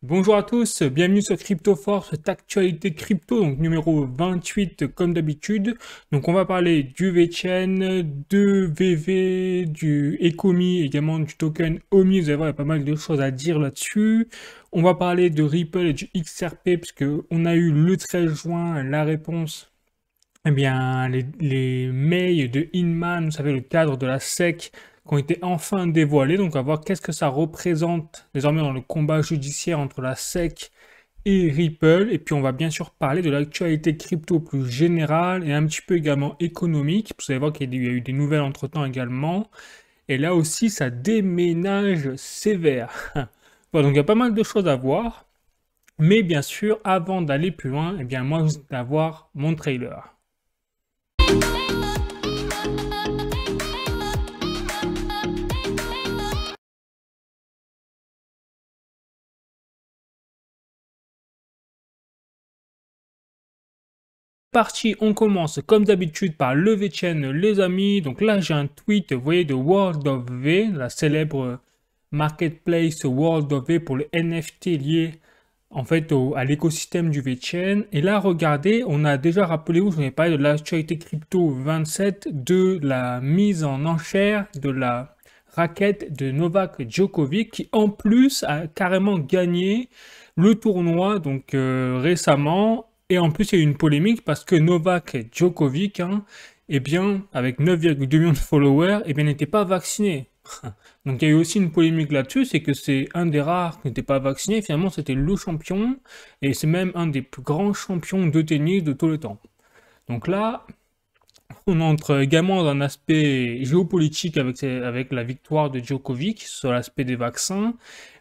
Bonjour à tous, bienvenue sur CryptoForce, cette actualité crypto, donc numéro 28 comme d'habitude. Donc on va parler du VeChain, de VV, du Ecomi, également du token OMI, vous allez voir, il y a pas mal de choses à dire là-dessus. On va parler de Ripple et du XRP, puisque on a eu le 13 juin la réponse. Eh bien, les mails de Inman, vous savez, le cadre de la SEC, qui ont été enfin dévoilés. Donc, on va voir qu'est-ce que ça représente désormais dans le combat judiciaire entre la SEC et Ripple. Et puis, on va bien sûr parler de l'actualité crypto plus générale et un petit peu également économique. Vous allez voir qu'il y a eu des nouvelles entre-temps également. Et là aussi, ça déménage sévère. Voilà, donc il y a pas mal de choses à voir. Mais bien sûr, avant d'aller plus loin, eh bien, moi, je vais avoir mon trailer. Parti, on commence comme d'habitude par le VeChain, les amis. Donc là, j'ai un tweet, vous voyez, de World of V, la célèbre marketplace World of V pour les NFT liés en fait à l'écosystème du VeChain. Et là, regardez, on a déjà, rappelez-vous, je vous ai parlé de l'actualité crypto 27, de la mise en enchère de la raquette de Novak Djokovic, qui en plus a carrément gagné le tournoi donc récemment. Et en plus, il y a eu une polémique parce que Novak Djokovic, hein, eh bien, avec 9,2 millions de followers, eh bien, n'était pas vacciné. Donc il y a eu aussi une polémique là-dessus, c'est que c'est un des rares qui n'était pas vacciné, finalement c'était le champion, et c'est même un des plus grands champions de tennis de tous les temps. Donc là, on entre également dans un aspect géopolitique avec la victoire de Djokovic sur l'aspect des vaccins,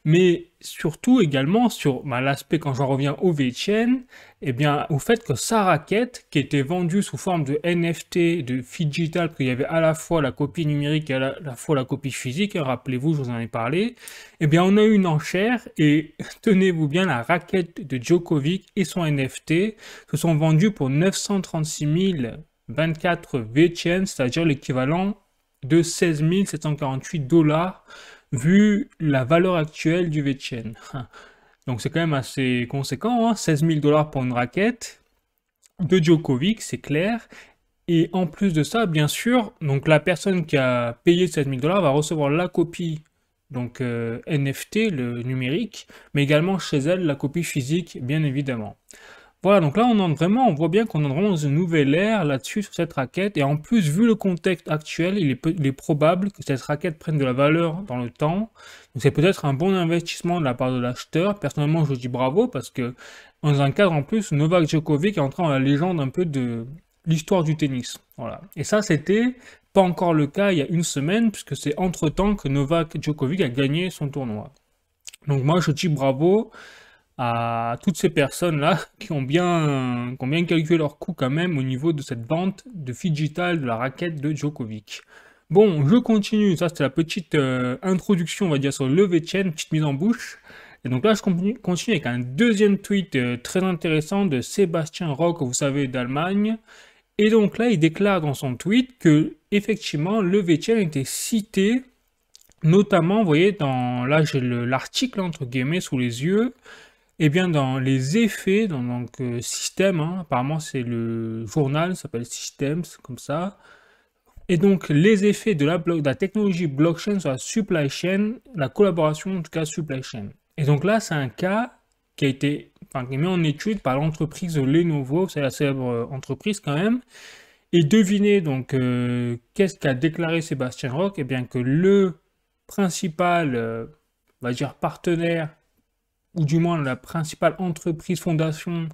mais surtout également sur l'aspect, quand j'en reviens au VeChain, eh bien, au fait que sa raquette, qui était vendue sous forme de NFT, de digital, parce qu'il y avait à la fois la copie numérique et à la fois la copie physique, hein, rappelez-vous, je vous en ai parlé, eh bien, on a eu une enchère et tenez-vous bien, la raquette de Djokovic et son NFT se sont vendus pour 936 024 VeChain, c'est-à-dire l'équivalent de 16 748 dollars vu la valeur actuelle du VeChain. Donc c'est quand même assez conséquent, hein, 16 000 dollars pour une raquette de Djokovic, c'est clair. Et en plus de ça, bien sûr, donc la personne qui a payé 16 000 dollars va recevoir la copie donc NFT, le numérique, mais également chez elle la copie physique, bien évidemment. Voilà, donc là, on voit bien qu'on entre vraiment dans une nouvelle ère là-dessus, sur cette raquette. Et en plus, vu le contexte actuel, il est probable que cette raquette prenne de la valeur dans le temps. Donc c'est peut-être un bon investissement de la part de l'acheteur. Personnellement, je dis bravo parce que, dans un cadre en plus, Novak Djokovic est entré dans la légende un peu de l'histoire du tennis. Voilà. Et ça, c'était pas encore le cas il y a une semaine, puisque c'est entre-temps que Novak Djokovic a gagné son tournoi. Donc moi, je dis bravo à toutes ces personnes-là qui ont bien calculé leur coût quand même au niveau de cette vente de digital de la raquette de Djokovic. Bon, je continue, ça c'était la petite introduction, on va dire, sur le VeChain, petite mise en bouche. Et donc là, je continue avec un deuxième tweet très intéressant de Sébastien Roch, vous savez, d'Allemagne. Et donc là, il déclare dans son tweet que, effectivement, le VeChain était cité, notamment, vous voyez, là j'ai l'article entre guillemets sous les yeux, eh bien, dans les effets, donc système, hein, apparemment c'est le journal, ça s'appelle Systems, comme ça. Et donc, les effets de la technologie blockchain sur la supply chain, la collaboration, en tout cas, supply chain. Et donc là, c'est un cas qui a été, enfin, qui est mis en étude par l'entreprise Lenovo, c'est la célèbre entreprise quand même. Et devinez donc, qu'est-ce qu'a déclaré Sébastien Roch? Eh bien, que le principal, on va dire, partenaire ou du moins la principale entreprise fondation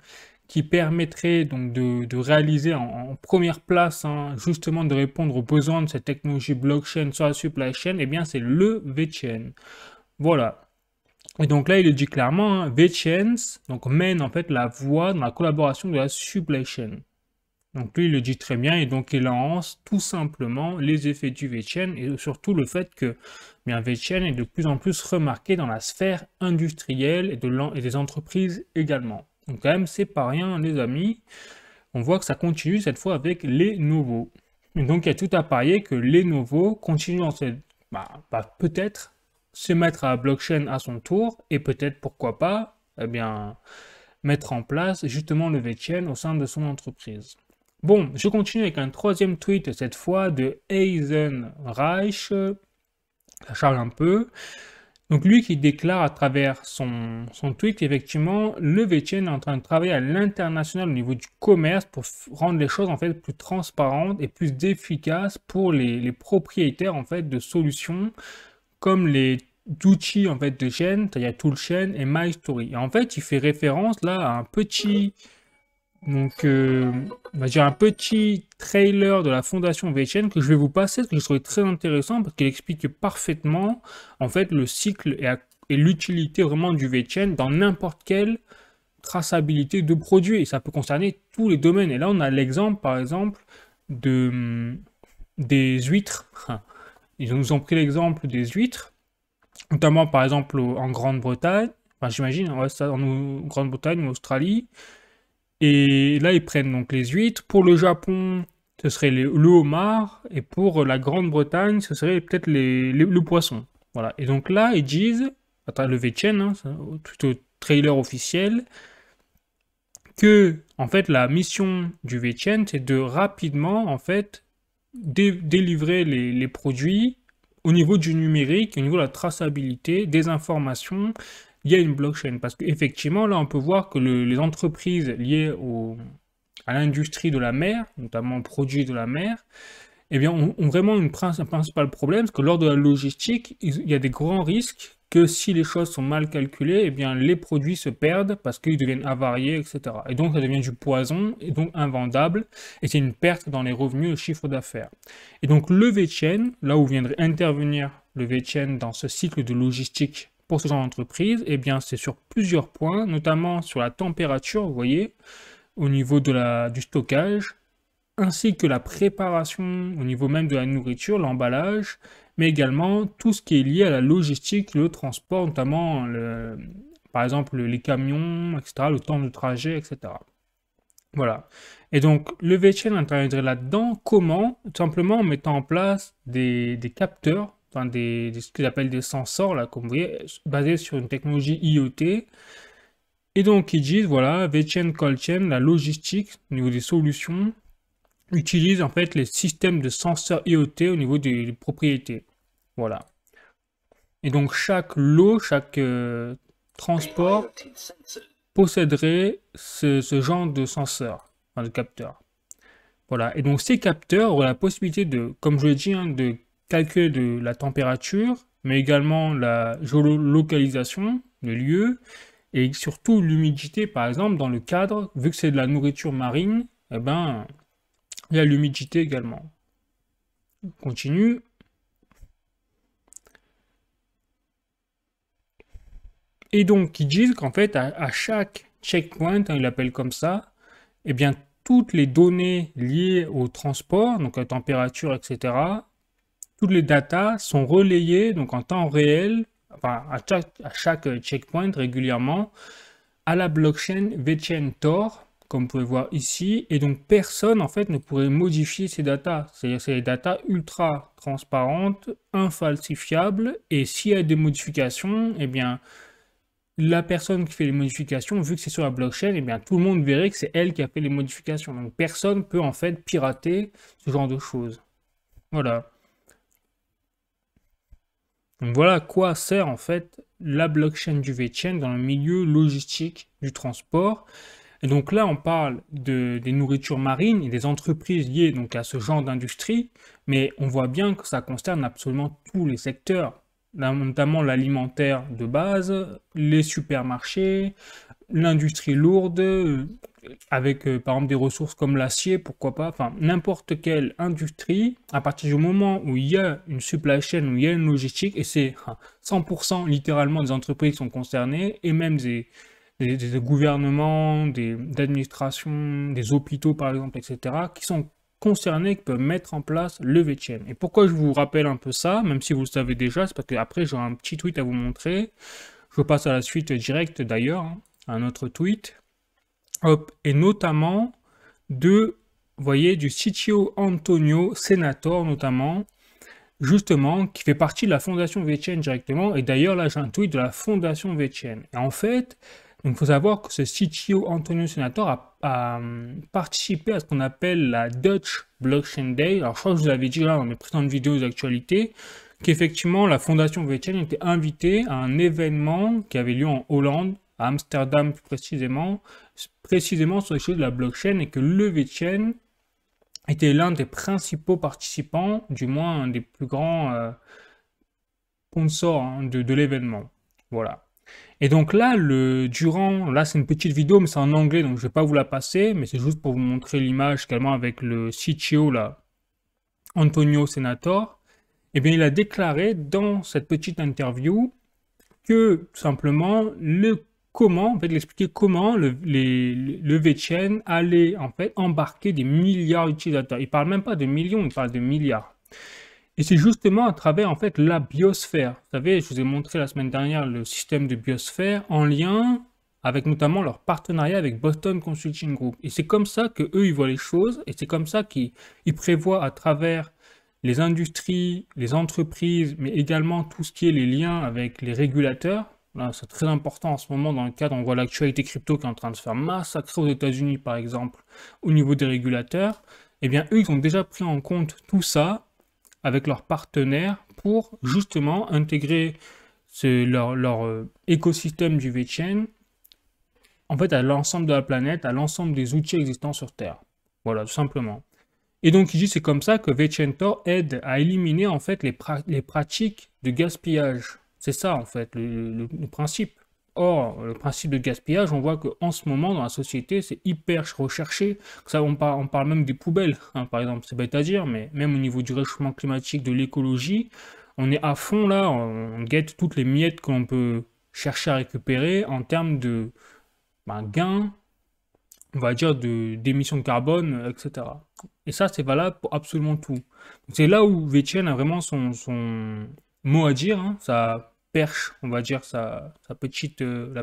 qui permettrait donc de réaliser en première place, hein, justement de répondre aux besoins de cette technologie blockchain sur la supply chain, eh bien c'est le VeChain. Voilà. Et donc là, il le dit clairement, hein, VeChains donc mène en fait la voie dans la collaboration de la supply chain. Donc lui, il le dit très bien, et donc il lance tout simplement les effets du VeChain, et surtout le fait que bien, VeChain est de plus en plus remarqué dans la sphère industrielle et des entreprises également. Donc quand même, c'est pas rien, les amis. On voit que ça continue cette fois avec Lenovo. Et donc il y a tout à parier que Lenovo continue dans cette... peut-être se mettre à la blockchain à son tour, et peut-être, pourquoi pas, eh bien, mettre en place justement le VCN au sein de son entreprise. Bon, je continue avec un troisième tweet, cette fois de Eisenreich. Ça charge un peu. Donc lui qui déclare à travers son tweet qu'effectivement, le VCN est en train de travailler à l'international au niveau du commerce pour rendre les choses en fait plus transparentes et plus efficaces pour les propriétaires en fait de solutions comme les outils en fait de chaîne, c'est-à-dire Toolchain et MyStory. Et en fait, il fait référence là à un petit on va dire un petit trailer de la fondation VCN que je vais vous passer, parce que je trouvais très intéressant, parce qu'il explique parfaitement, en fait, le cycle et l'utilité vraiment du VCN dans n'importe quelle traçabilité de produits. Et ça peut concerner tous les domaines. Et là, on a l'exemple, par exemple, des huîtres. Ils nous ont pris l'exemple des huîtres, notamment, par exemple, en Grande-Bretagne. Enfin, j'imagine, ouais, ça, en Grande-Bretagne ou Australie. Et là, ils prennent donc les huîtres. Pour le Japon, ce serait le homard. Et pour la Grande-Bretagne, ce serait peut-être le poisson. Voilà. Et donc là, ils disent, à travers le VCN, hein, tout au trailer officiel, que, en fait, la mission du VCN, c'est de rapidement, en fait, délivrer les produits au niveau du numérique, au niveau de la traçabilité, des informations. Il y a une blockchain. Parce qu'effectivement, là, on peut voir que les entreprises liées à l'industrie de la mer, notamment aux produits de la mer, eh bien, ont vraiment un principal problème, parce que lors de la logistique, il y a des grands risques que si les choses sont mal calculées, eh bien, les produits se perdent parce qu'ils deviennent avariés, etc. Et donc, ça devient du poison, et donc invendable, et c'est une perte dans les revenus et le chiffre d'affaires. Et donc, le VCN, là où viendrait intervenir le VCN dans ce cycle de logistique pour ce genre d'entreprise, eh bien, c'est sur plusieurs points, notamment sur la température, vous voyez, au niveau du stockage, ainsi que la préparation au niveau même de la nourriture, l'emballage, mais également tout ce qui est lié à la logistique, le transport, notamment, par exemple, les camions, etc., le temps de trajet, etc. Voilà. Et donc, le VCN interviendrait là-dedans. Comment? Tout simplement en mettant en place des capteurs, enfin ce qu'ils appellent des sensors, là, comme vous voyez, basés sur une technologie IoT. Et donc, ils disent, voilà, VCN Cold Chain, la logistique, au niveau des solutions, utilise en fait les systèmes de senseurs IoT au niveau des propriétés. Voilà. Et donc, chaque lot, chaque transport posséderait ce genre de senseur, enfin de capteur. Voilà. Et donc, ces capteurs auraient la possibilité de, comme je l'ai dit, hein, de calculer de la température, mais également la géolocalisation, le lieu, et surtout l'humidité, par exemple, dans le cadre, vu que c'est de la nourriture marine, eh ben, il y a l'humidité également. On continue. Et donc, ils disent qu'en fait, à chaque checkpoint, hein, ils l'appellent comme ça, eh bien, toutes les données liées au transport, donc à la température, etc., toutes les datas sont relayées donc en temps réel, enfin, à chaque checkpoint régulièrement, à la blockchain VCN Tor, comme vous pouvez voir ici, et donc personne en fait ne pourrait modifier ces datas. C'est-à-dire c'est des datas ultra transparentes, infalsifiables, et s'il y a des modifications, eh bien la personne qui fait les modifications, vu que c'est sur la blockchain, eh bien tout le monde verrait que c'est elle qui a fait les modifications. Donc personne peut en fait pirater ce genre de choses. Voilà. Donc voilà à quoi sert en fait la blockchain du VCN dans le milieu logistique du transport. Et donc là, on parle des nourritures marines et des entreprises liées donc à ce genre d'industrie, mais on voit bien que ça concerne absolument tous les secteurs, notamment l'alimentaire de base, les supermarchés, l'industrie lourde, avec par exemple des ressources comme l'acier, pourquoi pas, enfin n'importe quelle industrie, à partir du moment où il y a une supply chain, où il y a une logistique, et c'est 100% littéralement des entreprises qui sont concernées, et même des gouvernements, d'administrations, des hôpitaux par exemple, etc., qui sont concernés, qui peuvent mettre en place le VCN. Et pourquoi je vous rappelle un peu ça, même si vous le savez déjà, c'est parce qu'après j'aurai un petit tweet à vous montrer. Je passe à la suite directe d'ailleurs, hein, à un autre tweet. Hop, et notamment vous voyez, du CTO Antonio Senator notamment, justement, qui fait partie de la fondation VCN directement. Et d'ailleurs, là, j'ai un tweet de la fondation VCN. Et en fait, Donc, il faut savoir que ce CTO Antonio Senator a participé à ce qu'on appelle la Dutch Blockchain Day. Alors, je crois que je vous l'avais dit là dans mes précédentes vidéos d'actualité, qu'effectivement, la fondation VeChain était invitée à un événement qui avait lieu en Hollande, à Amsterdam plus précisément sur les choses de la blockchain, et que le VeChain était l'un des principaux participants, du moins un des plus grands sponsors hein, de l'événement. Voilà. Et donc là, là c'est une petite vidéo, mais c'est en anglais, donc je vais pas vous la passer, mais c'est juste pour vous montrer l'image également avec le CTO là, Antonio Senator. Eh bien, il a déclaré dans cette petite interview que tout simplement il expliquait comment le VeChain allait en fait embarquer des milliards d'utilisateurs. Il parle même pas de millions, il parle de milliards. Et c'est justement à travers en fait la biosphère. Vous savez, je vous ai montré la semaine dernière le système de biosphère en lien avec notamment leur partenariat avec Boston Consulting Group. Et c'est comme ça que eux ils voient les choses, et c'est comme ça qu'ils prévoient à travers les industries, les entreprises, mais également tout ce qui est les liens avec les régulateurs. Là, c'est très important en ce moment dans le cadre, on voit l'actualité crypto qui est en train de se faire massacrer aux États-Unis par exemple, au niveau des régulateurs. Eh bien, eux, ils ont déjà pris en compte tout ça avec leurs partenaires pour justement intégrer leur écosystème du VeChain en fait à l'ensemble de la planète, à l'ensemble des outils existants sur Terre. Voilà, tout simplement. Et donc il dit c'est comme ça que VeChainTor aide à éliminer en fait les pratiques de gaspillage. C'est ça en fait le principe. Or, le principe de gaspillage, on voit qu'en ce moment, dans la société, c'est hyper recherché. Ça, on parle même des poubelles, hein, par exemple. C'est bête à dire, mais même au niveau du réchauffement climatique, de l'écologie, on est à fond là, on guette toutes les miettes que l'on peut chercher à récupérer en termes de gains, on va dire, d'émissions de carbone, etc. Et ça, c'est valable pour absolument tout. C'est là où VeChain a vraiment son mot à dire, hein, ça perche, on va dire, la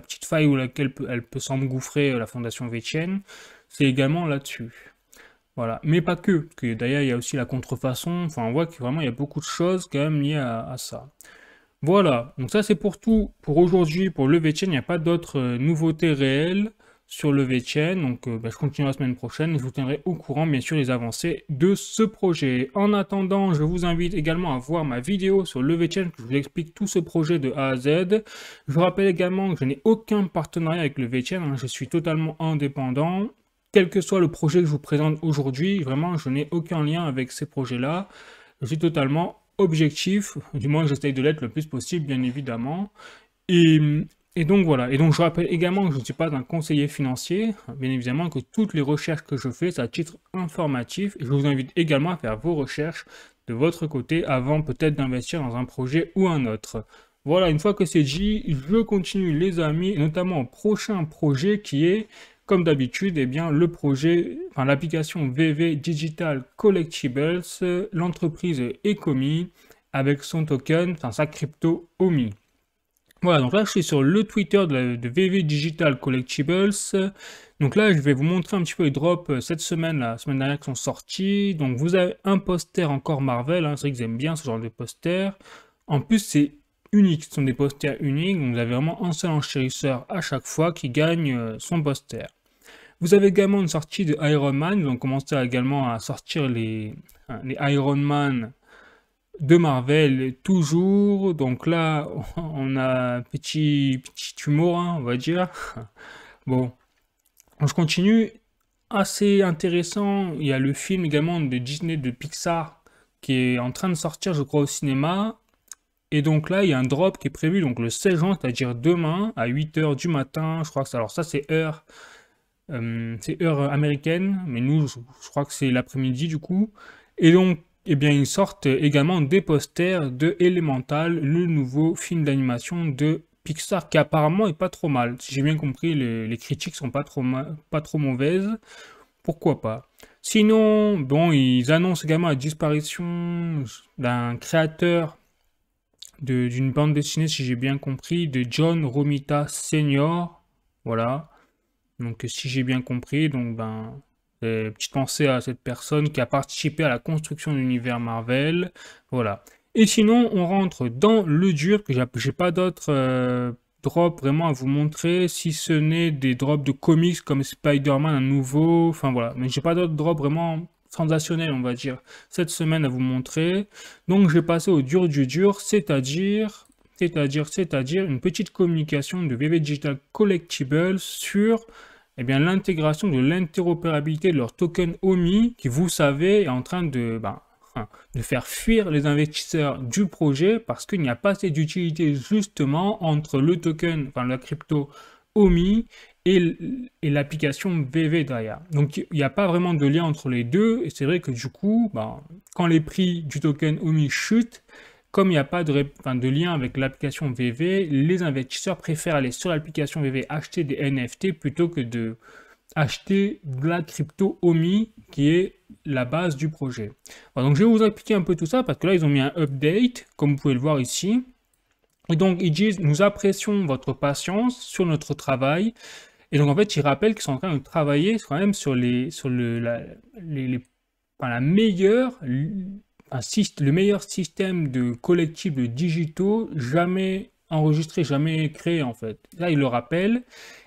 petite faille où laquelle elle peut s'engouffrer la fondation VeChain, c'est également là-dessus. Voilà, mais pas que, parce que d'ailleurs il y a aussi la contrefaçon, enfin on voit que vraiment il y a beaucoup de choses quand même liées à ça. Voilà, donc ça c'est pour tout pour aujourd'hui, pour le VeChain, il n'y a pas d'autres nouveautés réelles sur le VeChain, donc je continue la semaine prochaine et je vous tiendrai au courant bien sûr des avancées de ce projet. En attendant, je vous invite également à voir ma vidéo sur le VeChain, que je vous explique tout ce projet de A à Z. Je vous rappelle également que je n'ai aucun partenariat avec le VeChain, hein, je suis totalement indépendant. Quel que soit le projet que je vous présente aujourd'hui, vraiment je n'ai aucun lien avec ces projets-là. Je suis totalement objectif, du moins j'essaye de l'être le plus possible bien évidemment. Et donc voilà, et donc je rappelle également que je ne suis pas un conseiller financier, bien évidemment que toutes les recherches que je fais, c'est à titre informatif, et je vous invite également à faire vos recherches de votre côté avant peut-être d'investir dans un projet ou un autre. Voilà, une fois que c'est dit, je continue les amis, et notamment au prochain projet qui est, comme d'habitude, eh bien le projet, enfin l'application VV Digital Collectibles, l'entreprise Ecomi, avec son token, enfin sa crypto OMI. Voilà, donc là je suis sur le Twitter de VV Digital Collectibles. Donc là je vais vous montrer un petit peu les drops cette semaine, la semaine dernière qui sont sortis. Donc vous avez un poster encore Marvel, hein, c'est vrai que j'aime bien ce genre de poster. En plus c'est unique, ce sont des posters uniques, donc vous avez vraiment un seul enchérisseur à chaque fois qui gagne son poster. Vous avez également une sortie de Iron Man, ils ont commencé également à sortir les Iron Man de Marvel toujours. Donc là on a petit humour hein, on va dire. Bon, je continue. Assez intéressant, il y a le film également de Disney, de Pixar qui est en train de sortir je crois au cinéma. Et donc là il y a un drop qui est prévu donc le 16 juin, c'est-à-dire demain à 8 h du matin. Je crois que ça, alors ça c'est heure américaine, mais nous je crois que c'est l'après-midi du coup. Et donc eh bien, ils sortent également des posters de Elemental, le nouveau film d'animation de Pixar, qui apparemment est pas trop mal. Si j'ai bien compris, les critiques sont pas trop mauvaises. Pourquoi pas? Sinon, bon, ils annoncent également la disparition d'un créateur d'une bande dessinée, si j'ai bien compris, de John Romita Sr. Voilà. Donc, si j'ai bien compris, donc petite pensée à cette personne qui a participé à la construction de l'univers Marvel. Voilà. Et sinon, on rentre dans le dur, que j'ai pas d'autres drops vraiment à vous montrer, si ce n'est des drops de comics comme Spider-Man, un nouveau, enfin voilà. Mais j'ai pas d'autres drops vraiment sensationnels, on va dire, cette semaine à vous montrer. Donc, je vais passer au dur du dur, c'est-à-dire une petite communication de VV Digital Collectibles sur l'intégration de l'interopérabilité de leur token OMI qui, vous savez, est en train de faire fuir les investisseurs du projet parce qu'il n'y a pas assez d'utilité justement entre le token, la crypto OMI et l'application VV derrière. Donc il n'y a pas vraiment de lien entre les deux et c'est vrai que du coup, quand les prix du token OMI chutent, comme il n'y a pas de lien avec l'application VV, les investisseurs préfèrent aller sur l'application VV acheter des NFT plutôt que de acheter de la crypto OMI qui est la base du projet. Voilà, donc je vais vous expliquer un peu tout ça parce que là ils ont mis un update comme vous pouvez le voir ici et donc ils disent nous apprécions votre patience sur notre travail et donc en fait ils rappellent qu'ils sont en train de travailler quand même sur le meilleur système de collectibles digitaux jamais enregistré, jamais créé en fait. Là, il le rappelle.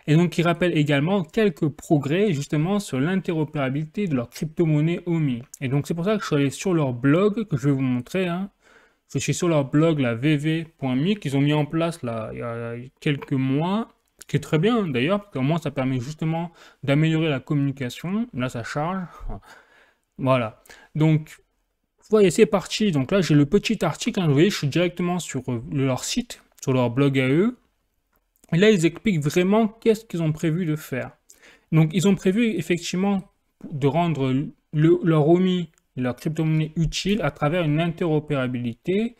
Et donc, il rappelle également quelques progrès justement sur l'interopérabilité de leur crypto-monnaie OMI. Et donc, c'est pour ça que je suis allé sur leur blog, que je vais vous montrer. Je suis sur leur blog, la vv.me, qu'ils ont mis en place là, il y a quelques mois, ce qui est très bien d'ailleurs, parce qu'au moins, ça permet justement d'améliorer la communication. Là, ça charge. Voilà. Donc, vous voyez, c'est parti. Donc là, j'ai le petit article. Vous voyez, je suis directement sur leur site, sur leur blog à eux. Et là, ils expliquent vraiment qu'est-ce qu'ils ont prévu de faire. Donc, ils ont prévu effectivement de rendre leur OMI, leur crypto-monnaie utile à travers une interopérabilité.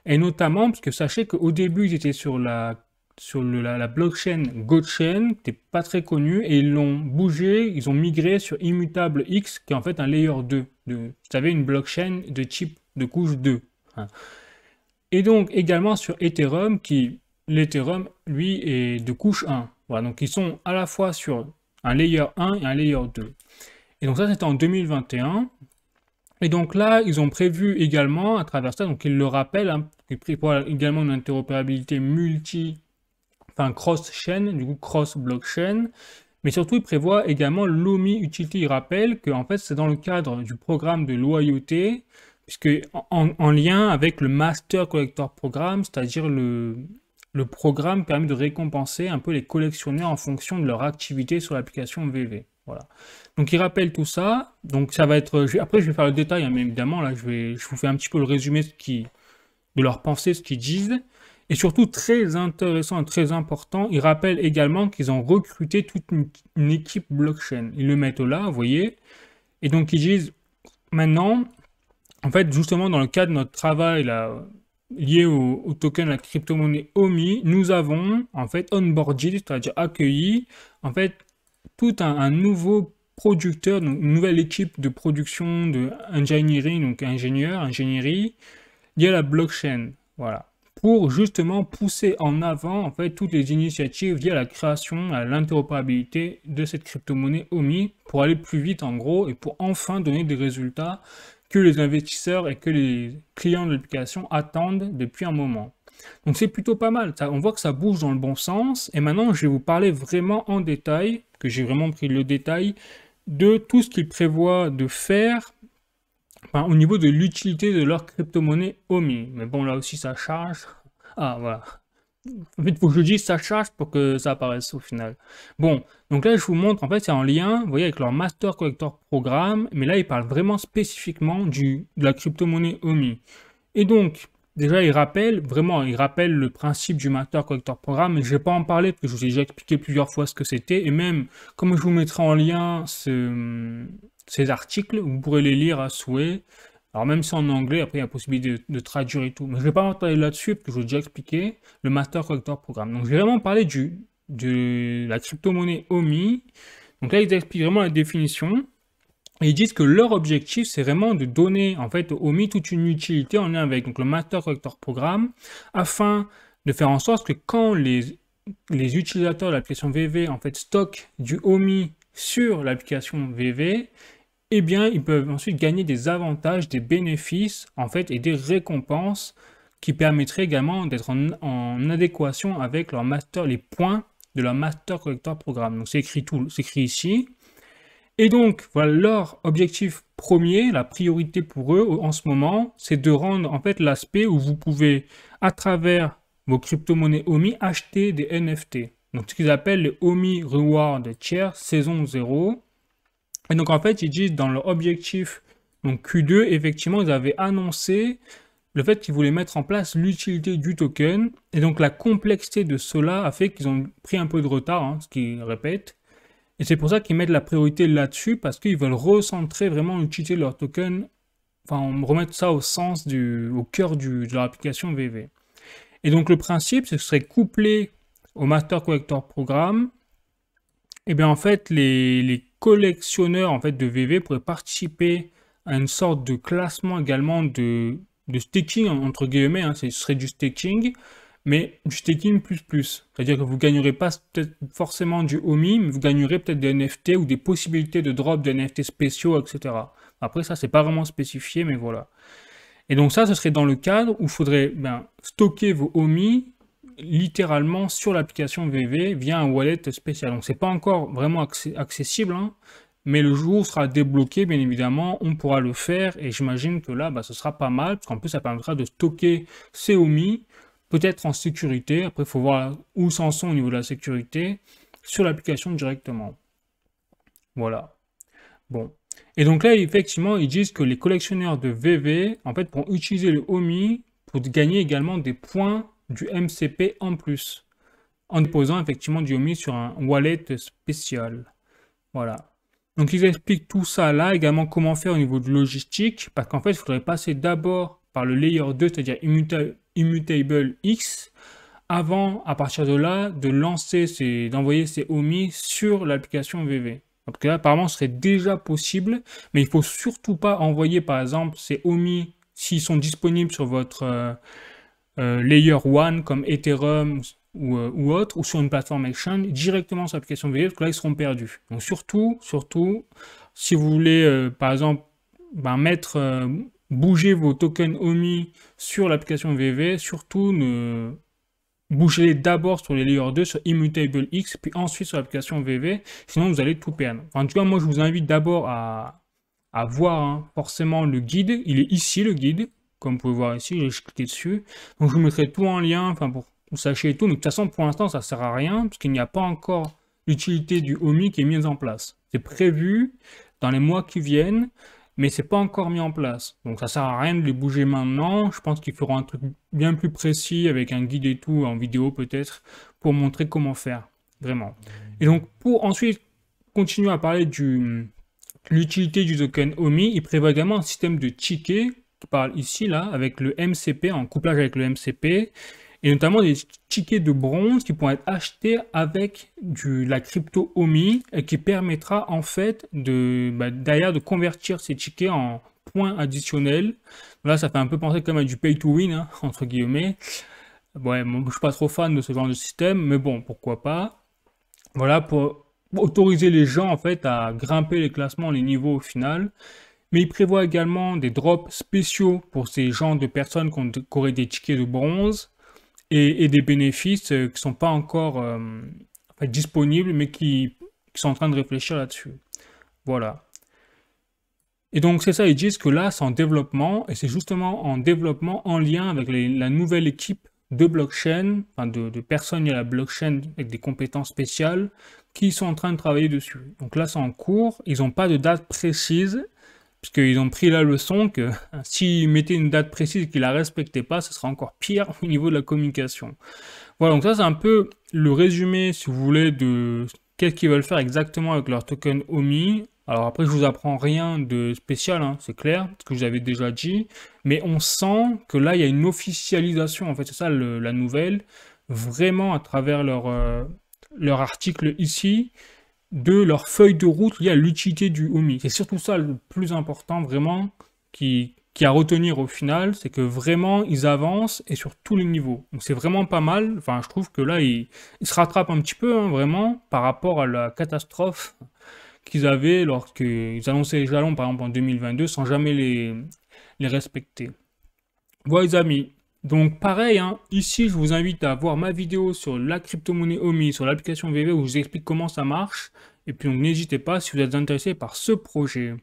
Et notamment, parce que sachez qu'au début, ils étaient sur la blockchain GoChain, qui n'était pas très connue, et ils l'ont bougé, ils ont migré sur Immutable X, qui est en fait un layer 2. Vous savez, une blockchain de type de couche 2. Et donc également sur Ethereum, l'Ethereum, lui, est de couche 1. Voilà, donc ils sont à la fois sur un layer 1 et un layer 2. Et donc ça, c'était en 2021. Et donc là, ils ont prévu également, à travers ça, donc ils le rappellent, ils prévoient également une interopérabilité cross-chain, du coup cross-blockchain. Mais surtout, ils prévoient également l'OMI Utility. Ils rappellent que en fait, c'est dans le cadre du programme de loyauté, puisque en lien avec le Master Collector Programme, c'est-à-dire le programme permet de récompenser un peu les collectionneurs en fonction de leur activité sur l'application VV. Voilà. Donc ils rappellent tout ça. Donc ça va être. Après, je vais faire le détail, mais évidemment, là, je vous fais un petit peu le résumé de leur pensée, ce qu'ils disent. Et surtout, très intéressant et très important, ils rappellent également qu'ils ont recruté toute une équipe blockchain. Ils le mettent là, vous voyez. Et donc, ils disent, maintenant, en fait, justement, dans le cadre de notre travail là, lié au token, la crypto-monnaie OMI, nous avons, en fait, onboardé, c'est-à-dire accueilli, en fait, tout un nouveau producteur, donc une nouvelle équipe de production, de engineering, donc ingénierie, liée à la blockchain. Voilà. Pour justement pousser en avant en fait toutes les initiatives liées à la création, à l'interopérabilité de cette crypto-monnaie OMI pour aller plus vite en gros et pour enfin donner des résultats que les investisseurs et que les clients de l'application attendent depuis un moment. Donc c'est plutôt pas mal, on voit que ça bouge dans le bon sens et maintenant je vais vous parler vraiment en détail, que j'ai vraiment pris le détail de tout ce qu'ils prévoient de faire au niveau de l'utilité de leur crypto-monnaie OMI. Mais bon, là aussi, ça charge. Ah, voilà. En fait, il faut que je dise ça charge pour que ça apparaisse au final. Bon, donc là, je vous montre, en fait, c'est en lien, vous voyez, avec leur Master Collector Programme, mais là, ils parlent vraiment spécifiquement de la crypto-monnaie OMI. Et donc, déjà, ils rappellent le principe du Master Collector Programme, mais je ne vais pas en parler, parce que je vous ai déjà expliqué plusieurs fois ce que c'était, et même, comme je vous mettrai en lien ces articles, vous pourrez les lire à souhait. Alors même si en anglais, après il y a la possibilité de traduire et tout. Mais je ne vais pas m'attarder là-dessus, parce que je vous ai déjà expliqué le Master Collector Programme. Donc je vais vraiment parler de la crypto-monnaie OMI. Donc là, ils expliquent vraiment la définition. Et ils disent que leur objectif, c'est vraiment de donner en fait au OMI toute une utilité en lien avec donc, le Master Collector Programme, afin de faire en sorte que quand les utilisateurs de l'application VV en fait stockent du OMI sur l'application VV, eh bien, ils peuvent ensuite gagner des avantages, des bénéfices, en fait, et des récompenses qui permettrait également d'être en adéquation avec leur master, les points de leur master collector programme. Donc c'est écrit ici. Et donc, voilà, leur objectif premier, la priorité pour eux en ce moment, c'est de rendre en fait l'aspect où vous pouvez, à travers vos crypto-monnaies OMI, acheter des NFT. Donc, ce qu'ils appellent le OMI Reward Tier saison 0. Et donc, en fait, ils disent dans leur objectif, donc Q2, effectivement, ils avaient annoncé le fait qu'ils voulaient mettre en place l'utilité du token. Et donc, la complexité de cela a fait qu'ils ont pris un peu de retard, hein, ce qu'ils répètent. Et c'est pour ça qu'ils mettent la priorité là-dessus, parce qu'ils veulent recentrer vraiment l'utilité de leur token, enfin remettre ça au cœur de leur application VV. Et donc le principe, c'est que ce serait couplé au Master Collector Programme. Et bien en fait, les collectionneurs en fait, de VV pourraient participer à une sorte de classement également de staking, entre guillemets, hein, ce serait du staking, mais du staking plus. C'est-à-dire que vous ne gagnerez pas peut-être forcément du OMI, mais vous gagnerez peut-être des NFT ou des possibilités de drop de NFT spéciaux, etc. Après, ça, c'est pas vraiment spécifié, mais voilà. Et donc ça, ce serait dans le cadre où il faudrait stocker vos OMI littéralement sur l'application VV via un wallet spécial. Donc c'est pas encore vraiment accessible, hein, mais le jour où sera débloqué, bien évidemment, on pourra le faire, et j'imagine que là, ce sera pas mal, parce qu'en plus, ça permettra de stocker ces OMI, peut-être en sécurité, après il faut voir où s'en sont au niveau de la sécurité, sur l'application directement. Voilà. Bon. Et donc là, effectivement, ils disent que les collectionneurs de VV, en fait, pourront utiliser le OMI pour gagner également des points du MCP en plus, en déposant effectivement du OMI sur un wallet spécial. Voilà. Donc ils expliquent tout ça là, également comment faire au niveau de logistique, parce qu'en fait, il faudrait passer d'abord par le layer 2, c'est-à-dire Immutable X, avant, à partir de là, d'envoyer ces OMI sur l'application VV. Donc là, apparemment, ce serait déjà possible, mais il ne faut surtout pas envoyer, par exemple, ces OMI, s'ils sont disponibles sur votre layer 1, comme Ethereum ou autre, ou sur une plateforme exchange, directement sur l'application VV, parce que là, ils seront perdus. Donc surtout, si vous voulez, par exemple, bouger vos tokens OMI sur l'application VV, surtout bougez-les d'abord sur les layers 2, sur Immutable X, puis ensuite sur l'application VV, sinon vous allez tout perdre. Enfin, en tout cas, moi je vous invite d'abord à voir forcément le guide. Il est ici le guide, comme vous pouvez voir ici, j'ai cliqué dessus. Donc je vous mettrai tout en lien, pour que vous sachiez tout, mais de toute façon pour l'instant ça ne sert à rien, parce qu'il n'y a pas encore l'utilité du OMI qui est mise en place. C'est prévu dans les mois qui viennent, mais c'est pas encore mis en place. Donc ça sert à rien de les bouger maintenant. Je pense qu'ils feront un truc bien plus précis avec un guide et tout, en vidéo peut-être, pour montrer comment faire, vraiment. Et donc pour ensuite continuer à parler de l'utilité du token OMI, il prévoit également un système de tickets, qui parle ici, là, avec le MCP, en couplage avec le MCP, et notamment des tickets de bronze qui pourront être achetés avec la crypto OMI et qui permettra en fait derrière de convertir ces tickets en points additionnels. Là, ça fait un peu penser comme à du pay to win, hein, entre guillemets. Ouais, moi, je suis pas trop fan de ce genre de système, mais bon, pourquoi pas. Voilà, pour autoriser les gens en fait à grimper les classements, les niveaux au final. Mais il prévoit également des drops spéciaux pour ces genres de personnes qui auraient des tickets de bronze. Et des bénéfices qui ne sont pas encore disponibles, mais qui sont en train de réfléchir là-dessus. Voilà. Et donc c'est ça, ils disent que là, c'est en développement, et c'est justement en développement en lien avec la nouvelle équipe de blockchain, enfin de personnes à la blockchain avec des compétences spéciales, qui sont en train de travailler dessus. Donc là, c'est en cours, ils n'ont pas de date précise, puisqu'ils ont pris la leçon que s'ils mettaient une date précise et qu'ils ne la respectaient pas, ce sera encore pire au niveau de la communication. Voilà, donc ça c'est un peu le résumé, si vous voulez, de qu'est-ce qu'ils veulent faire exactement avec leur token OMI. Alors après, je vous apprends rien de spécial, hein, c'est clair, ce que je vous avais déjà dit, mais on sent que là, il y a une officialisation, en fait, c'est ça la nouvelle, vraiment à travers leur article ici, de leur feuille de route liée à l'utilité du OMI. C'est surtout ça le plus important vraiment qui à retenir au final, c'est que vraiment ils avancent et sur tous les niveaux. Donc c'est vraiment pas mal. Enfin, je trouve que là ils se rattrapent un petit peu vraiment par rapport à la catastrophe qu'ils avaient lorsqu'ils annonçaient les jalons par exemple en 2022 sans jamais les respecter. Voilà les amis. Donc pareil, hein, ici je vous invite à voir ma vidéo sur la crypto-monnaie OMI, sur l'application VV où je vous explique comment ça marche. Et puis donc n'hésitez pas si vous êtes intéressé par ce projet.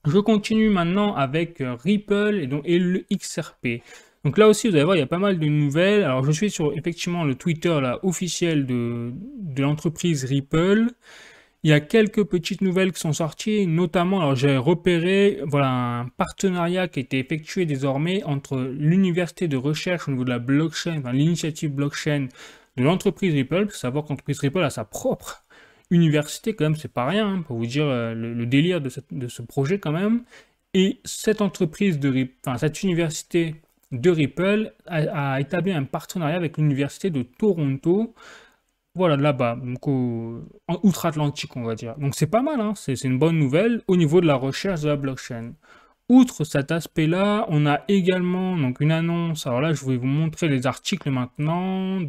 Je continue maintenant avec Ripple et le XRP. Donc là aussi, vous allez voir, il y a pas mal de nouvelles. Alors je suis sur effectivement le Twitter là, officiel de l'entreprise Ripple. Il y a quelques petites nouvelles qui sont sorties, notamment, alors j'ai repéré voilà, un partenariat qui a été effectué désormais entre l'université de recherche au niveau de la blockchain, enfin, l'initiative blockchain de l'entreprise Ripple. Il faut savoir que l'entreprise Ripple a sa propre université, quand même, c'est pas rien, hein, pour vous dire le délire de ce projet quand même. Et cette entreprise cette université de Ripple a établi un partenariat avec l'université de Toronto. Voilà, là-bas, donc en outre-Atlantique, on va dire. Donc c'est pas mal, hein, c'est une bonne nouvelle au niveau de la recherche de la blockchain. Outre cet aspect-là, on a également donc une annonce. Alors là, je vais vous montrer les articles maintenant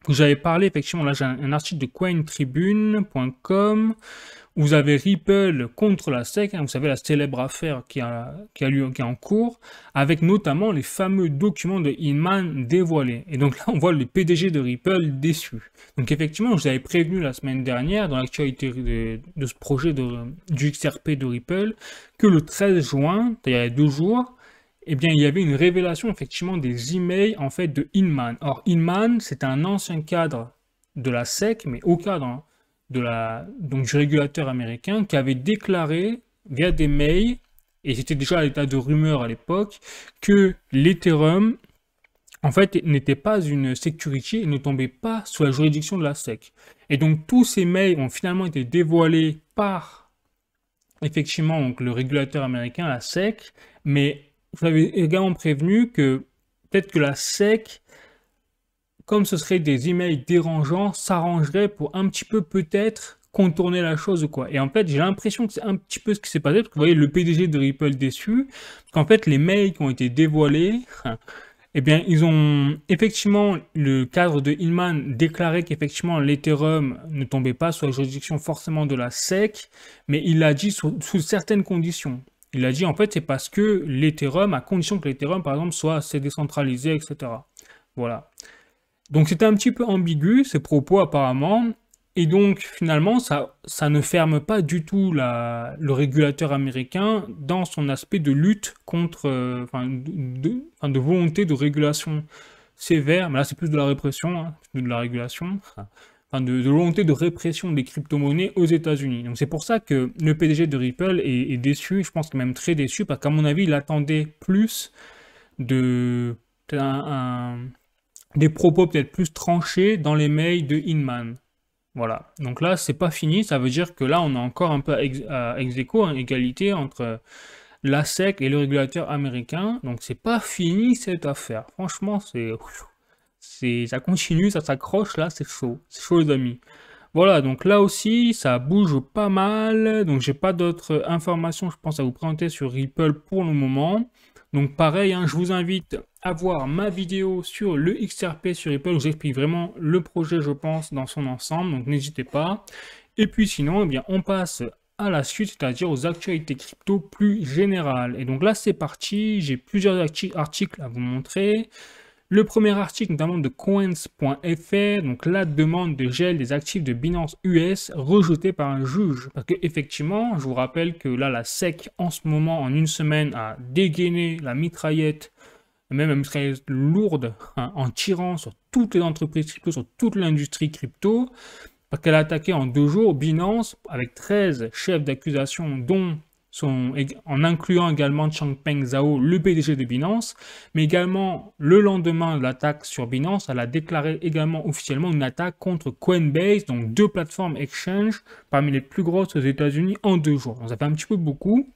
vous avez parlé, effectivement, là j'ai un article de cointribune.com. Vous avez Ripple contre la SEC, hein, vous savez la célèbre affaire qui est en cours, avec notamment les fameux documents de Inman dévoilés. Et donc là, on voit le PDG de Ripple déçu. Donc effectivement, je vous avais prévenu la semaine dernière, dans l'actualité de ce projet du XRP de Ripple, que le 13 juin, c'est-à-dire il y a 2 jours, eh bien, il y avait une révélation effectivement des emails en fait de Inman. Or, Inman, c'est un ancien cadre de la SEC, mais au cadre hein, donc du régulateur américain, qui avait déclaré via des mails, et c'était déjà à l'état de rumeur à l'époque, que l'Ethereum, en fait, n'était pas une security et ne tombait pas sous la juridiction de la SEC. Et donc, tous ces mails ont finalement été dévoilés par, effectivement, donc, le régulateur américain, la SEC, mais vous avez également prévenu que peut-être que la SEC, comme ce serait des emails dérangeants, s'arrangerait pour un petit peu peut-être contourner la chose ou quoi. Et en fait, j'ai l'impression que c'est un petit peu ce qui s'est passé, parce que vous voyez le PDG de Ripple déçu, parce qu'en fait, les mails qui ont été dévoilés, eh bien, ils ont effectivement, le cadre de Inman déclaré qu'effectivement l'Ethereum ne tombait pas sous la juridiction forcément de la SEC, mais il l'a dit sous certaines conditions. Il a dit en fait c'est parce que l'Ethereum, à condition que l'Ethereum par exemple soit assez décentralisé, etc. Voilà. Donc c'était un petit peu ambigu ces propos apparemment, et donc finalement ça ne ferme pas du tout le régulateur américain dans son aspect de lutte contre, de volonté de régulation sévère, mais là c'est plus de la répression, hein, de la régulation. De volonté de répression des crypto-monnaies aux États-Unis. Donc c'est pour ça que le PDG de Ripple est déçu, je pense qu'il est même très déçu, parce qu'à mon avis, il attendait plus des propos peut-être plus tranchés dans les mails de Inman. Voilà. Donc là, c'est pas fini, ça veut dire que là, on a encore un peu à ex aequo, hein, égalité entre la SEC et le régulateur américain. Donc c'est pas fini cette affaire. Franchement, ça continue, ça s'accroche là, c'est chaud les amis. Voilà, donc là aussi, ça bouge pas mal, donc j'ai pas d'autres informations, je pense, à vous présenter sur Ripple pour le moment. Donc pareil, hein, je vous invite à voir ma vidéo sur le XRP sur Ripple, où j'explique vraiment le projet, je pense, dans son ensemble, donc n'hésitez pas. Et puis sinon, eh bien, on passe à la suite, c'est-à-dire aux actualités crypto plus générales. Et donc là, c'est parti, j'ai plusieurs articles à vous montrer. Le premier article, notamment de coins.fr, donc la demande de gel des actifs de Binance US rejetée par un juge. Parce que effectivement, je vous rappelle que là, la SEC, en ce moment, en une semaine, a dégainé la mitraillette, même une mitraillette lourde, hein, en tirant sur toutes les entreprises crypto, sur toute l'industrie crypto, parce qu'elle a attaqué en 2 jours Binance avec 13 chefs d'accusation, dont en incluant également Changpeng Zhao, le PDG de Binance, mais également le lendemain de l'attaque sur Binance, elle a déclaré également officiellement une attaque contre Coinbase, donc 2 plateformes exchange parmi les plus grosses aux États-Unis en 2 jours. Donc ça fait un petit peu beaucoup.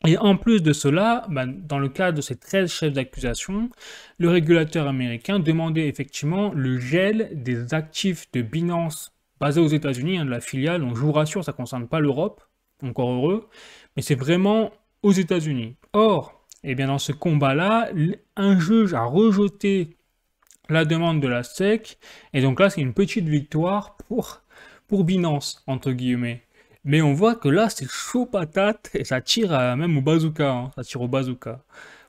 Et en plus de cela, dans le cadre de ces 13 chefs d'accusation, le régulateur américain demandait effectivement le gel des actifs de Binance basés aux États-Unis, hein, de la filiale. Donc je vous rassure, ça ne concerne pas l'Europe, encore heureux, mais c'est vraiment aux États-Unis. Or, eh bien dans ce combat-là, un juge a rejeté la demande de la SEC, et donc là c'est une petite victoire pour Binance, entre guillemets. Mais on voit que là c'est chaud patate, et ça tire même au bazooka, hein, ça tire au bazooka.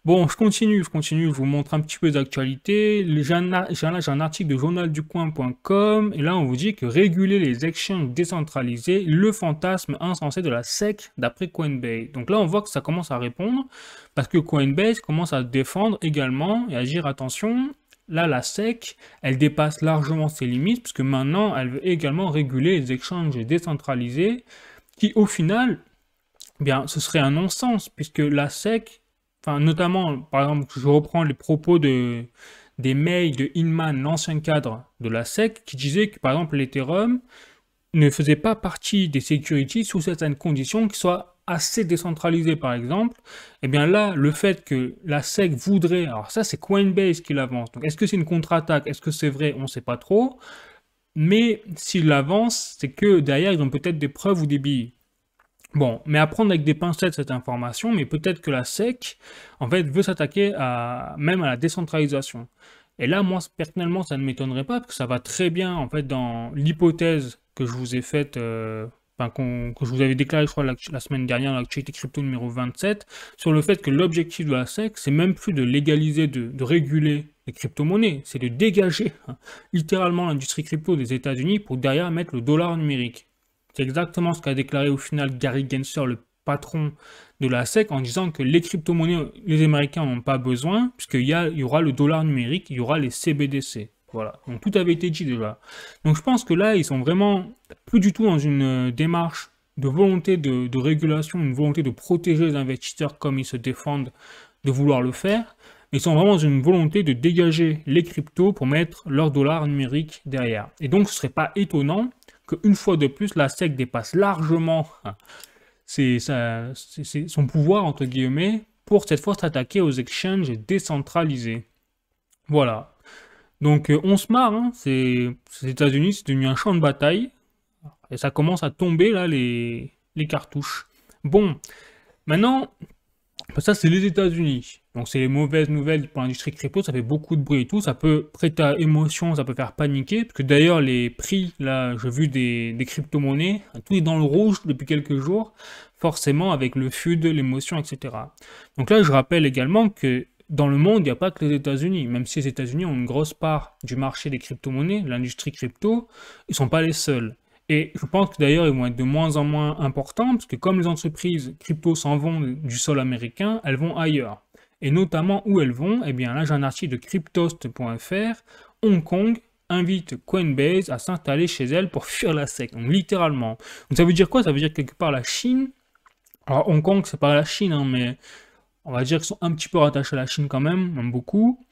Bon, je continue, je vous montre un petit peu d'actualité. J'ai un article de journalducoin.com et là on vous dit que réguler les exchanges décentralisés, le fantasme insensé de la SEC d'après Coinbase. Donc là on voit que ça commence à répondre parce que Coinbase commence à se défendre également et à dire attention, là la SEC, elle dépasse largement ses limites puisque maintenant elle veut également réguler les exchanges décentralisés qui au final, eh bien, ce serait un non-sens puisque la SEC, enfin, notamment, par exemple, je reprends les propos des mails de Inman, l'ancien cadre de la SEC, qui disait que, par exemple, l'Ethereum ne faisait pas partie des securities sous certaines conditions qui soient assez décentralisées, par exemple. Et bien là, le fait que la SEC voudrait, alors ça, c'est Coinbase qui l'avance. Donc, est-ce que c'est une contre-attaque? Est-ce que c'est vrai? On ne sait pas trop. Mais s'ils l'avancent, c'est que derrière, ils ont peut-être des preuves ou des billes. Bon, mais à prendre avec des pincettes cette information, mais peut-être que la SEC, en fait, veut s'attaquer même à la décentralisation. Et là, moi, personnellement, ça ne m'étonnerait pas, parce que ça va très bien, en fait, dans l'hypothèse que je vous ai faite, enfin, que je vous avais déclaré, je crois, la semaine dernière, dans l'actualité crypto numéro 27, sur le fait que l'objectif de la SEC, c'est même plus de légaliser, de réguler les crypto-monnaies, c'est de dégager, hein, littéralement l'industrie crypto des États-Unis pour derrière mettre le dollar numérique. C'est exactement ce qu'a déclaré au final Gary Gensler, le patron de la SEC, en disant que les crypto-monnaies, les Américains n'en ont pas besoin, puisqu'il y aura le dollar numérique, il y aura les CBDC. Voilà, donc tout avait été dit déjà. Donc je pense que là, ils sont vraiment plus du tout dans une démarche de volonté de régulation, une volonté de protéger les investisseurs comme ils se défendent de vouloir le faire. Ils sont vraiment dans une volonté de dégager les cryptos pour mettre leur dollar numérique derrière. Et donc ce ne serait pas étonnant qu'une fois de plus, la SEC dépasse largement son pouvoir, entre guillemets, pour cette fois s'attaquer aux exchanges décentralisés. Voilà. Donc on se marre, hein. Les États-Unis, c'est devenu un champ de bataille, et ça commence à tomber, là, les cartouches. Bon, maintenant, ça, c'est les États-Unis. Donc, c'est les mauvaises nouvelles pour l'industrie crypto. Ça fait beaucoup de bruit et tout. Ça peut prêter à émotion, ça peut faire paniquer. Parce que d'ailleurs, les prix, là, j'ai vu des crypto-monnaies, tout est dans le rouge depuis quelques jours. Forcément, avec le FUD, l'émotion, etc. Donc là, je rappelle également que dans le monde, il n'y a pas que les États-Unis. Même si les États-Unis ont une grosse part du marché des crypto-monnaies, l'industrie crypto, ils ne sont pas les seuls. Et je pense que d'ailleurs, ils vont être de moins en moins importants, parce que comme les entreprises crypto s'en vont du sol américain, elles vont ailleurs. Et notamment où elles vont, eh bien là j'ai un article de cryptost.fr, Hong Kong invite Coinbase à s'installer chez elle pour fuir la SEC, donc littéralement. Donc ça veut dire quoi? Ça veut dire que quelque part la Chine, alors Hong Kong c'est pas la Chine, hein, mais on va dire qu'ils sont un petit peu rattachés à la Chine quand même beaucoup.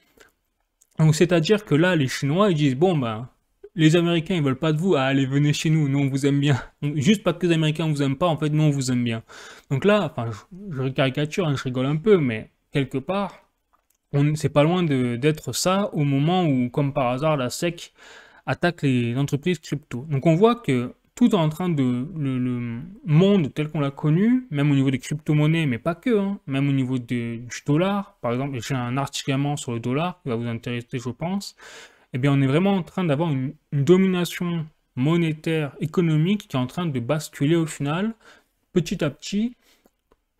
Donc c'est-à-dire que là les Chinois ils disent bon ben les Américains, ils veulent pas de vous, allez, venez chez nous, nous on vous aime bien. Juste parce que les Américains vous aiment pas, en fait, nous on vous aime bien. Donc là, enfin, je caricature, hein, je rigole un peu, mais quelque part, c'est pas loin d'être ça au moment où, comme par hasard, la SEC attaque les entreprises crypto. Donc on voit que tout est en train le monde tel qu'on l'a connu, même au niveau des crypto-monnaies, mais pas que, hein, même au niveau du dollar, par exemple, j'ai un article sur le dollar qui va vous intéresser, je pense. Eh bien, on est vraiment en train d'avoir une domination monétaire, économique, qui est en train de basculer au final, petit à petit,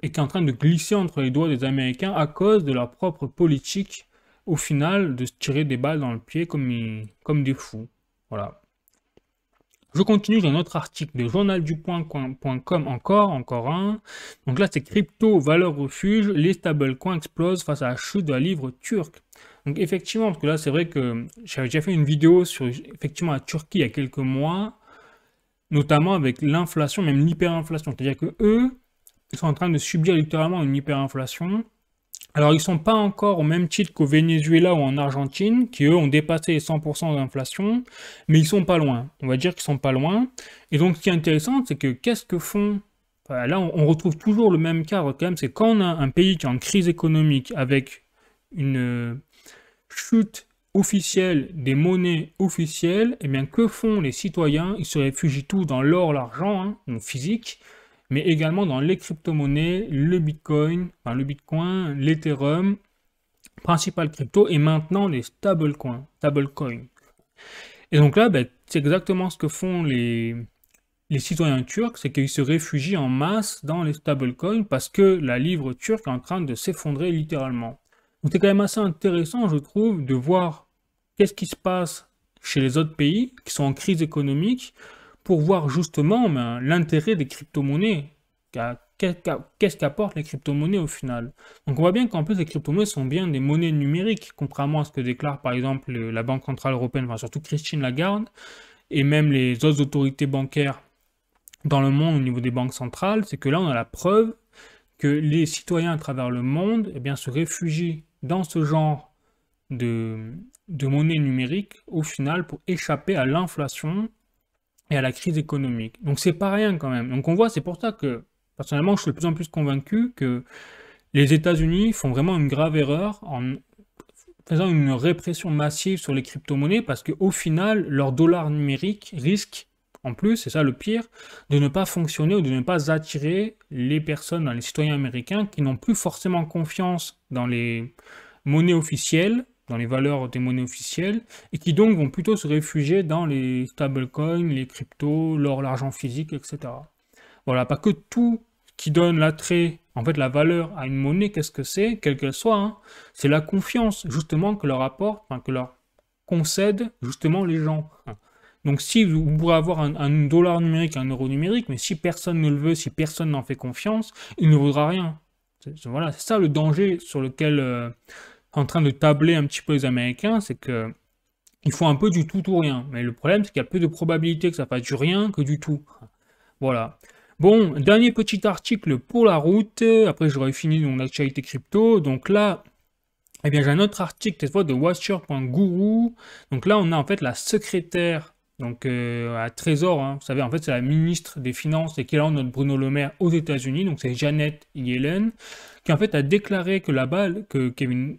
et qui est en train de glisser entre les doigts des Américains à cause de leur propre politique, au final, de se tirer des balles dans le pied comme des fous. Voilà. Je continue, j'ai un autre article de journaldupoint.com, encore un. Donc là, c'est crypto, valeur refuge, les stablecoins explosent face à la chute de la livre turque. Donc effectivement, parce que là, c'est vrai que j'avais déjà fait une vidéo sur effectivement la Turquie il y a quelques mois, notamment avec l'inflation, même l'hyperinflation. C'est-à-dire que eux, ils sont en train de subir littéralement une hyperinflation. Alors, ils ne sont pas encore au même titre qu'au Venezuela ou en Argentine, qui eux ont dépassé les 100% d'inflation, mais ils sont pas loin. On va dire qu'ils sont pas loin. Et donc, ce qui est intéressant, c'est que qu'est-ce que font... Enfin, là, on retrouve toujours le même cadre quand même, c'est quand on a un pays qui est en crise économique avec une chute officielle des monnaies officielles, eh bien, que font les citoyens? Ils se réfugient tous dans l'or, l'argent, hein, donc physique, mais également dans les crypto-monnaies, le Bitcoin, l'Ethereum, principal crypto, et maintenant les stablecoins. Et donc là, ben, c'est exactement ce que font les citoyens turcs, c'est qu'ils se réfugient en masse dans les stablecoins parce que la livre turque est en train de s'effondrer littéralement. Donc c'est quand même assez intéressant, je trouve, de voir qu'est-ce qui se passe chez les autres pays qui sont en crise économique pour voir justement ben, l'intérêt des crypto-monnaies. Qu'est-ce qu'apportent les crypto-monnaies au final? Donc on voit bien qu'en plus les crypto-monnaies sont bien des monnaies numériques, contrairement à ce que déclare par exemple la Banque Centrale Européenne, enfin surtout Christine Lagarde, et même les autres autorités bancaires dans le monde au niveau des banques centrales, c'est que là on a la preuve que les citoyens à travers le monde eh bien, se réfugient dans ce genre de, de monnaie numérique au final pour échapper à l'inflation et à la crise économique. Donc c'est pas rien quand même. Donc on voit, c'est pour ça que personnellement je suis de plus en plus convaincu que les États-Unis font vraiment une grave erreur en faisant une répression massive sur les crypto-monnaies parce qu'au final, leur dollar numérique risque, en plus, c'est ça le pire, de ne pas fonctionner ou de ne pas attirer les personnes, les citoyens américains qui n'ont plus forcément confiance dans les monnaies officielles, dans les valeurs des monnaies officielles, et qui donc vont plutôt se réfugier dans les stablecoins, les cryptos, l'or, l'argent physique, etc. Voilà, pas que tout qui donne l'attrait, en fait la valeur à une monnaie, qu'est-ce que c'est, quelle qu'elle soit, hein, c'est la confiance justement que leur apporte, enfin, que leur concèdent justement les gens. Donc si vous pourrez avoir un dollar numérique, un euro numérique, mais si personne ne le veut, si personne n'en fait confiance, il ne vaudra rien. Voilà, c'est ça le danger sur lequel en train de tabler un petit peu les Américains, c'est que ils font un peu du tout ou rien. Mais le problème, c'est qu'il y a plus de probabilité que ça fasse du rien que du tout. Voilà. Bon, dernier petit article pour la route. Après, j'aurai fini mon actualité crypto. Donc là, eh bien, j'ai un autre article, cette fois de Watcher.guru. Donc là, on a en fait la secrétaire, donc à Trésor, hein. Vous savez, en fait, c'est la ministre des Finances et qui est là, notre Bruno Le Maire aux États-Unis. Donc c'est Janet Yellen, qui en fait a déclaré que là-bas, qu'il y avait une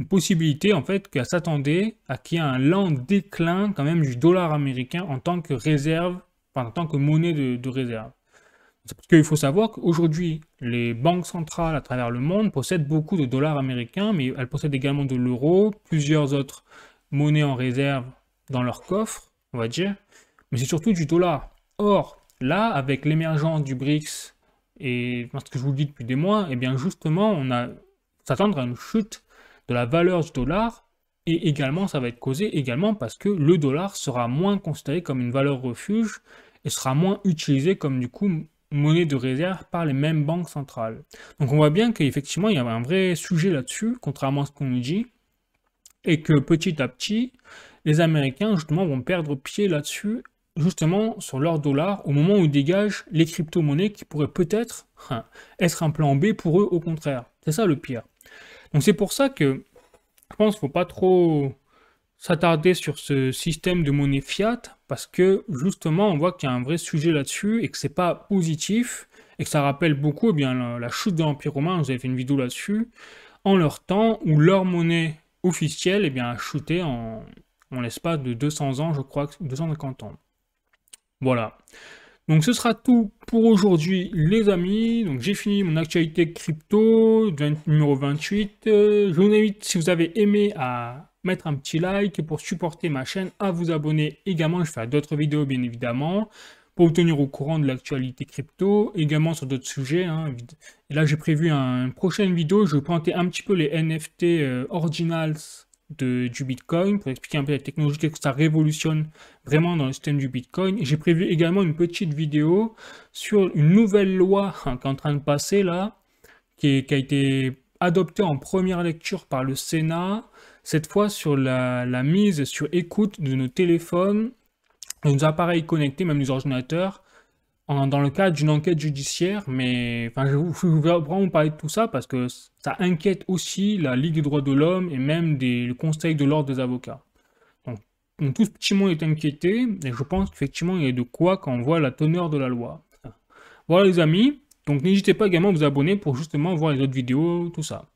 possibilité, en fait, qu'elle s'attendait à qu'il y ait un lent déclin quand même du dollar américain en tant que réserve, enfin, en tant que monnaie de réserve. C'est parce qu'il faut savoir qu'aujourd'hui, les banques centrales à travers le monde possèdent beaucoup de dollars américains, mais elles possèdent également de l'euro, plusieurs autres monnaies en réserve dans leur coffre, on va dire, mais c'est surtout du dollar. Or, là, avec l'émergence du BRICS et ce que je vous dis depuis des mois, eh bien justement, on a s'attendre à une chute de la valeur du dollar, et également, ça va être causé également parce que le dollar sera moins considéré comme une valeur refuge et sera moins utilisé comme du coup monnaie de réserve par les mêmes banques centrales. Donc on voit bien qu'effectivement il y a un vrai sujet là-dessus, contrairement à ce qu'on nous dit, et que petit à petit, les Américains justement vont perdre pied là-dessus, justement sur leur dollar, au moment où ils dégagent les crypto-monnaies qui pourraient peut-être être un plan B pour eux au contraire. C'est ça le pire. Donc c'est pour ça que je pense qu'il ne faut pas trop s'attarder sur ce système de monnaie fiat parce que justement on voit qu'il y a un vrai sujet là-dessus et que c'est pas positif et que ça rappelle beaucoup eh bien, la chute de l'Empire romain, vous avez fait une vidéo là-dessus, en leur temps où leur monnaie officielle eh bien, a chuté en l'espace de 200 ans, je crois, 250 ans. Voilà. Donc ce sera tout pour aujourd'hui les amis. Donc j'ai fini mon actualité crypto, numéro 28. Je vous invite, si vous avez aimé, à mettre un petit like pour supporter ma chaîne, à vous abonner également. Je ferai d'autres vidéos bien évidemment pour vous tenir au courant de l'actualité crypto, également sur d'autres sujets. Hein. Et là j'ai prévu une prochaine vidéo, je vais présenter un petit peu les NFT originals du Bitcoin, pour expliquer un peu la technologie, que ça révolutionne vraiment dans le système du Bitcoin. Et j'ai prévu également une petite vidéo sur une nouvelle loi qui est en train de passer là, qui a été adoptée en première lecture par le Sénat, cette fois sur la mise sur écoute de nos téléphones, de nos appareils connectés, même les ordinateurs, dans le cadre d'une enquête judiciaire, mais enfin, je vais vraiment vous parler de tout ça parce que ça inquiète aussi la Ligue des droits de l'homme et même le Conseil de l'ordre des avocats. Donc tout ce petit monde est inquiété et je pense qu'effectivement il y a de quoi quand on voit la teneur de la loi. Voilà les amis, donc n'hésitez pas également à vous abonner pour justement voir les autres vidéos, tout ça.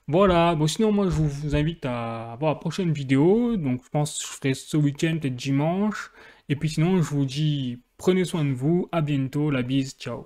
Voilà, bon sinon moi je vous invite à voir la prochaine vidéo, donc je pense que je ferai ce week-end, peut-être dimanche, et puis sinon je vous dis prenez soin de vous, à bientôt, la bise, ciao.